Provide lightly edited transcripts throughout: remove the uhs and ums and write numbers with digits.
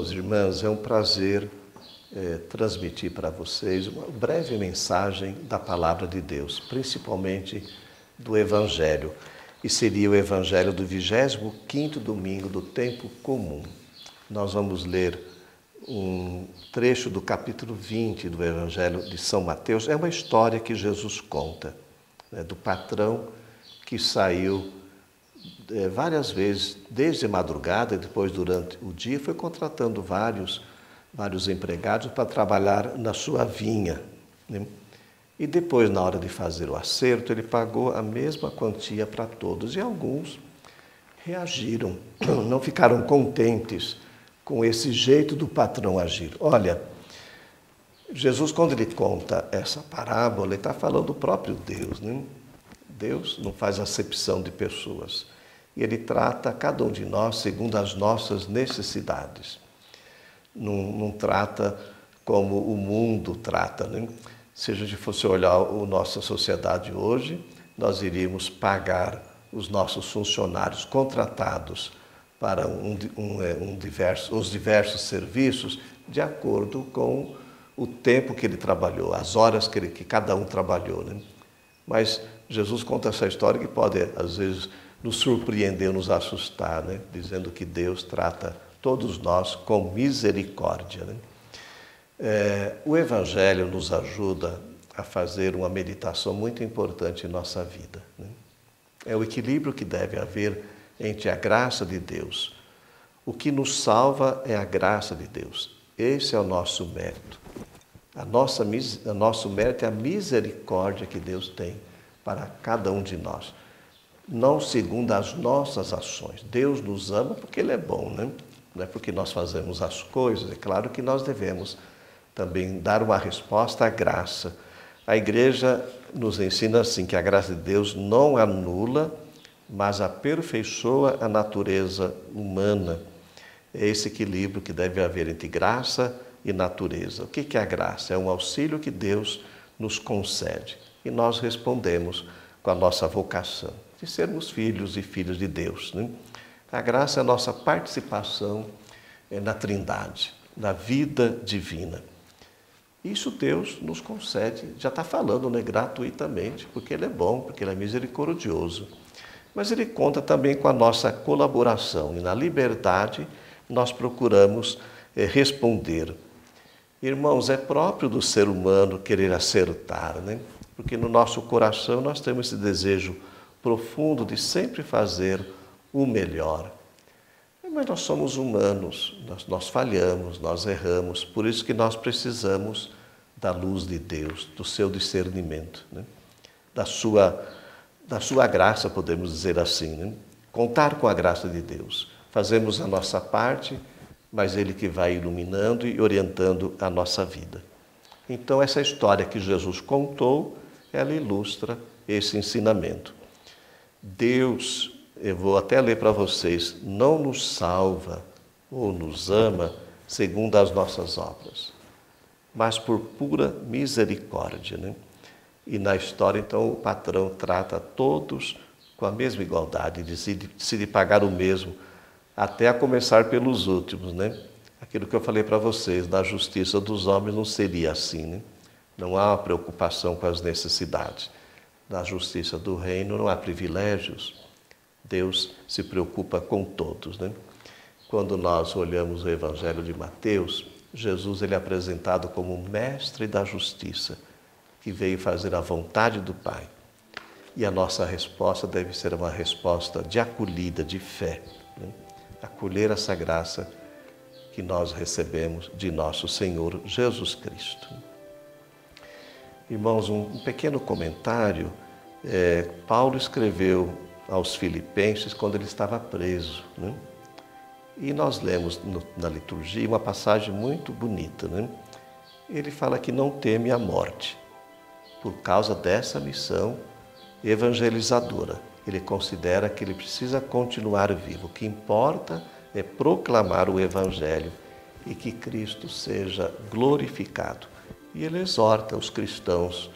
Irmãos e irmãs, é um prazer transmitir para vocês uma breve mensagem da Palavra de Deus, principalmente do Evangelho. E seria o Evangelho do 25º domingo do tempo comum. Nós vamos ler um trecho do capítulo 20 do Evangelho de São Mateus. É uma história que Jesus conta, né, do patrão que saiu várias vezes, desde madrugada e depois durante o dia, foi contratando vários empregados para trabalhar na sua vinha, né? E depois, na hora de fazer o acerto, ele pagou a mesma quantia para todos. E alguns reagiram, não ficaram contentes com esse jeito do patrão agir. Olha, Jesus, quando ele conta essa parábola, ele está falando do próprio Deus, né? Deus não faz acepção de pessoas. E ele trata cada um de nós segundo as nossas necessidades. Não trata como o mundo trata, né? Se a gente fosse olhar a nossa sociedade hoje, nós iríamos pagar os nossos funcionários contratados para os diversos serviços de acordo com o tempo que ele trabalhou, as horas que cada um trabalhou, né? Mas Jesus conta essa história que pode, às vezes, nos surpreender, nos assustar, né? Dizendo que Deus trata todos nós com misericórdia, né? O Evangelho nos ajuda a fazer uma meditação muito importante em nossa vida, né? É o equilíbrio que deve haver entre a graça de Deus. O que nos salva é a graça de Deus. Esse é o nosso mérito. O nosso mérito é a misericórdia que Deus tem para cada um de nós. Não segundo as nossas ações. Deus nos ama porque Ele é bom, né? Não é porque nós fazemos as coisas. É claro que nós devemos também dar uma resposta à graça. A igreja nos ensina assim, que a graça de Deus não anula, mas aperfeiçoa a natureza humana. É esse equilíbrio que deve haver entre graça e natureza. O que é a graça? É um auxílio que Deus nos concede. E nós respondemos com a nossa vocação de sermos filhos e filhas de Deus, né? A graça é a nossa participação na Trindade, na vida divina. Isso Deus nos concede, já está falando, né, gratuitamente, porque Ele é bom, porque Ele é misericordioso. Mas Ele conta também com a nossa colaboração e na liberdade nós procuramos responder. Irmãos, é próprio do ser humano querer acertar, né? Porque no nosso coração nós temos esse desejo profundo de sempre fazer o melhor. Mas nós somos humanos, nós falhamos, nós erramos, por isso que nós precisamos da luz de Deus, do seu discernimento, né? da sua graça, podemos dizer assim, né? Contar com a graça de Deus. Fazemos a nossa parte, mas Ele que vai iluminando e orientando a nossa vida. Então, essa história que Jesus contou, ela ilustra esse ensinamento. Deus, eu vou até ler para vocês, não nos salva ou nos ama segundo as nossas obras, mas por pura misericórdia, né? E na história, então, o patrão trata todos com a mesma igualdade, decide pagar o mesmo, até a começar pelos últimos, né? Aquilo que eu falei para vocês, da justiça dos homens não seria assim, né? Não há uma preocupação com as necessidades. Na justiça do reino não há privilégios. Deus se preocupa com todos, né? Quando nós olhamos o Evangelho de Mateus, Jesus ele é apresentado como o mestre da justiça, que veio fazer a vontade do Pai. E a nossa resposta deve ser uma resposta de acolhida, de fé, né? Acolher essa graça que nós recebemos de nosso Senhor Jesus Cristo. Irmãos, um pequeno comentário. Paulo escreveu aos Filipenses quando ele estava preso, né? E nós lemos na liturgia uma passagem muito bonita, né? Ele fala que não teme a morte por causa dessa missão evangelizadora. Ele considera que ele precisa continuar vivo. O que importa é proclamar o Evangelho e que Cristo seja glorificado. E ele exorta os cristãos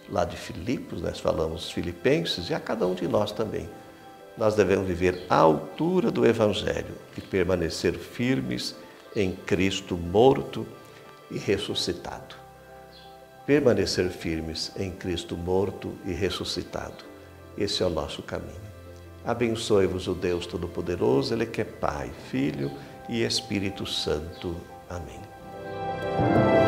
lá de Filipos, nós falamos filipenses, e a cada um de nós também. Nós devemos viver à altura do Evangelho e permanecer firmes em Cristo morto e ressuscitado. Permanecer firmes em Cristo morto e ressuscitado. Esse é o nosso caminho. Abençoe-vos o Deus Todo-Poderoso, Ele que é Pai, Filho e Espírito Santo. Amém.